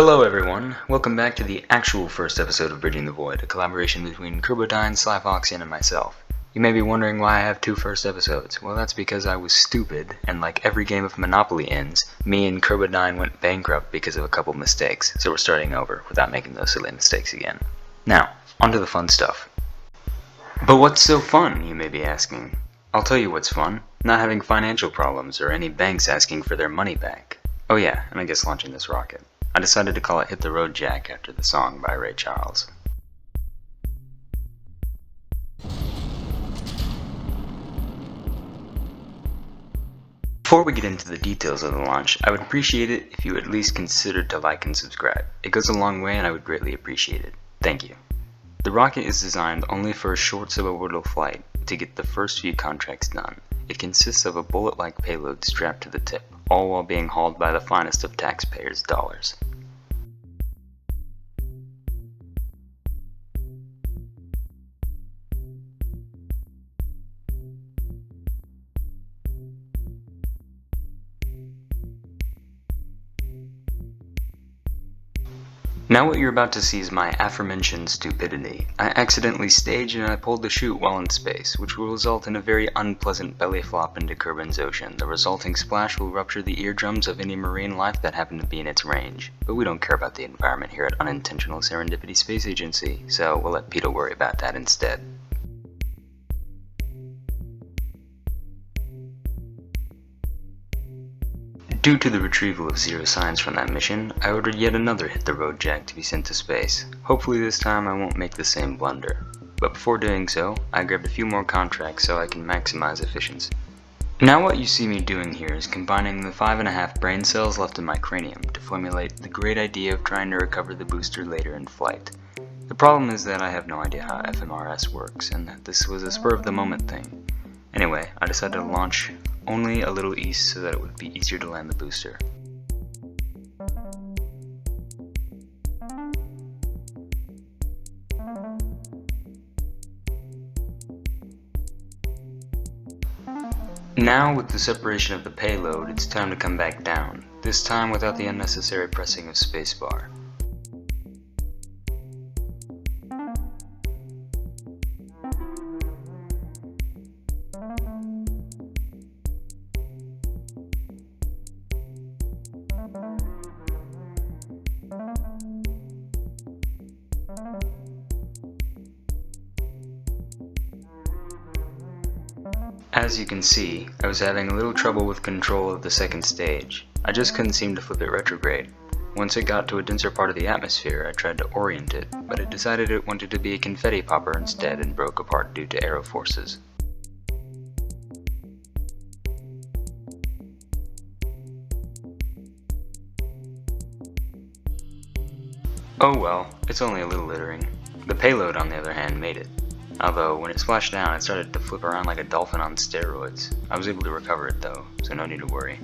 Hello everyone, welcome back to the actual first episode of Bridging the Void, a collaboration between Kerbal, Slyfoxian, and myself. You may be wondering why I have two first episodes. Well, that's because I was stupid, and like every game of Monopoly ends, me and Kerbal went bankrupt because of a couple mistakes, so we're starting over without making those silly mistakes again. Now, onto the fun stuff. But what's so fun, you may be asking? I'll tell you what's fun, not having financial problems or any banks asking for their money back. Oh yeah, and I guess launching this rocket. I decided to call it Hit the Road Jack after the song by Ray Charles. Before we get into the details of the launch, I would appreciate it if you at least considered to like and subscribe. It goes a long way and I would greatly appreciate it. Thank you. The rocket is designed only for a short suborbital flight to get the first few contracts done. It consists of a bullet-like payload strapped to the tip, all while being hauled by the finest of taxpayers' dollars. Now what you're about to see is my aforementioned stupidity. I accidentally staged and I pulled the chute while in space, which will result in a very unpleasant belly flop into Kerbin's ocean. The resulting splash will rupture the eardrums of any marine life that happen to be in its range. But we don't care about the environment here at Unintentional Serendipity Space Agency, so we'll let PETA worry about that instead. Due to the retrieval of zero signs from that mission, I ordered yet another Hit the Road Jack to be sent to space. Hopefully this time I won't make the same blunder. But before doing so, I grabbed a few more contracts so I can maximize efficiency. Now what you see me doing here is combining the 5.5 brain cells left in my cranium to formulate the great idea of trying to recover the booster later in flight. The problem is that I have no idea how fMRS works, and that this was a spur-of-the-moment thing. Anyway, I decided to launch only a little east so that it would be easier to land the booster. Now with the separation of the payload, it's time to come back down, this time without the unnecessary pressing of spacebar. As you can see, I was having a little trouble with control of the second stage. I just couldn't seem to flip it retrograde. Once it got to a denser part of the atmosphere, I tried to orient it, but it decided it wanted to be a confetti popper instead and broke apart due to aero forces. Oh well, it's only a little littering. The payload, on the other hand, made it. Although, when it splashed down, it started to flip around like a dolphin on steroids. I was able to recover it though, so no need to worry.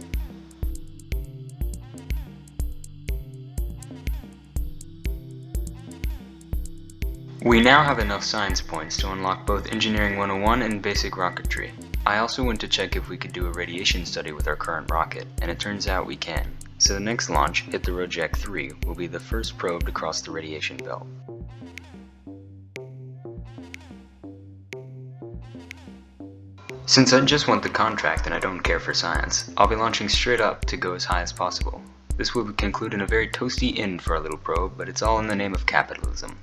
We now have enough science points to unlock both Engineering 101 and Basic Rocketry. I also went to check if we could do a radiation study with our current rocket, and it turns out we can. So the next launch, Hit the Road Jack 3, will be the first probe to cross the radiation belt. Since I just want the contract and I don't care for science, I'll be launching straight up to go as high as possible. This will conclude in a very toasty end for our little probe, but it's all in the name of capitalism.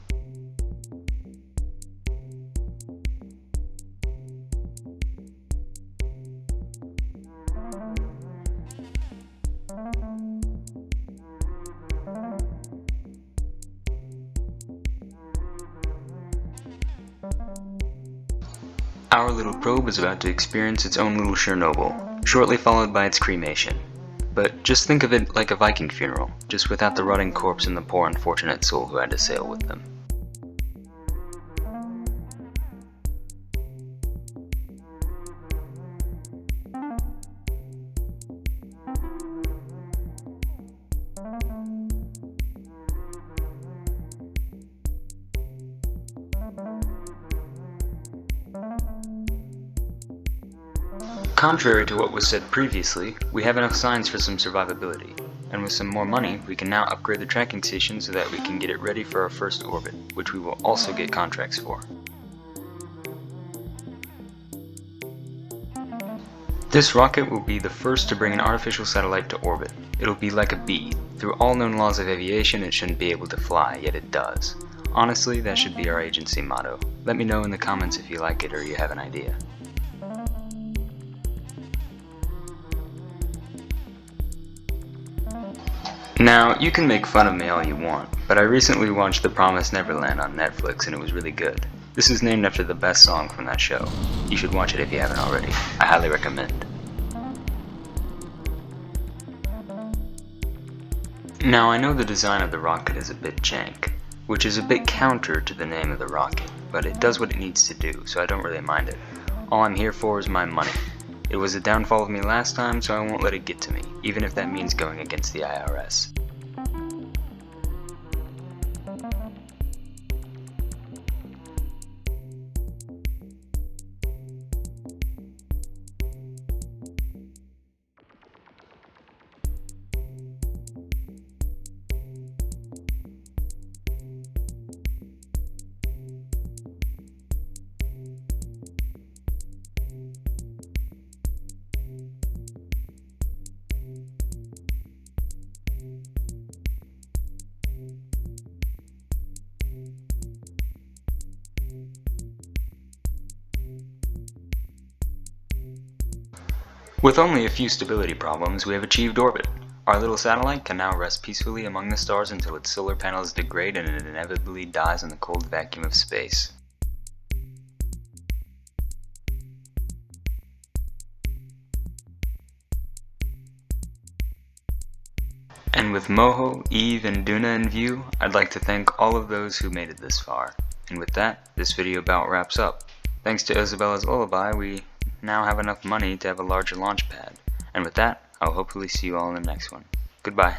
Our little probe is about to experience its own little Chernobyl, shortly followed by its cremation. But just think of it like a Viking funeral, just without the rotting corpse and the poor unfortunate soul who had to sail with them. Contrary to what was said previously, we have enough signs for some survivability. And with some more money, we can now upgrade the tracking station so that we can get it ready for our first orbit, which we will also get contracts for. This rocket will be the first to bring an artificial satellite to orbit. It'll be like a bee. Through all known laws of aviation, it shouldn't be able to fly, yet it does. Honestly, that should be our agency motto. Let me know in the comments if you like it or you have an idea. Now, you can make fun of me all you want, but I recently watched The Promised Neverland on Netflix and it was really good. This is named after the best song from that show. You should watch it if you haven't already. I highly recommend. Now, I know the design of the rocket is a bit jank, which is a bit counter to the name of the rocket, but it does what it needs to do, so I don't really mind it. All I'm here for is my money. It was a downfall of me last time, so I won't let it get to me, even if that means going against the IRS. With only a few stability problems, we have achieved orbit. Our little satellite can now rest peacefully among the stars until its solar panels degrade and it inevitably dies in the cold vacuum of space. And with Moho, Eve, and Duna in view, I'd like to thank all of those who made it this far. And with that, this video about wraps up. Thanks to Isabella's lullaby, we now have enough money to have a larger launch pad. And with that, I'll hopefully see you all in the next one. Goodbye.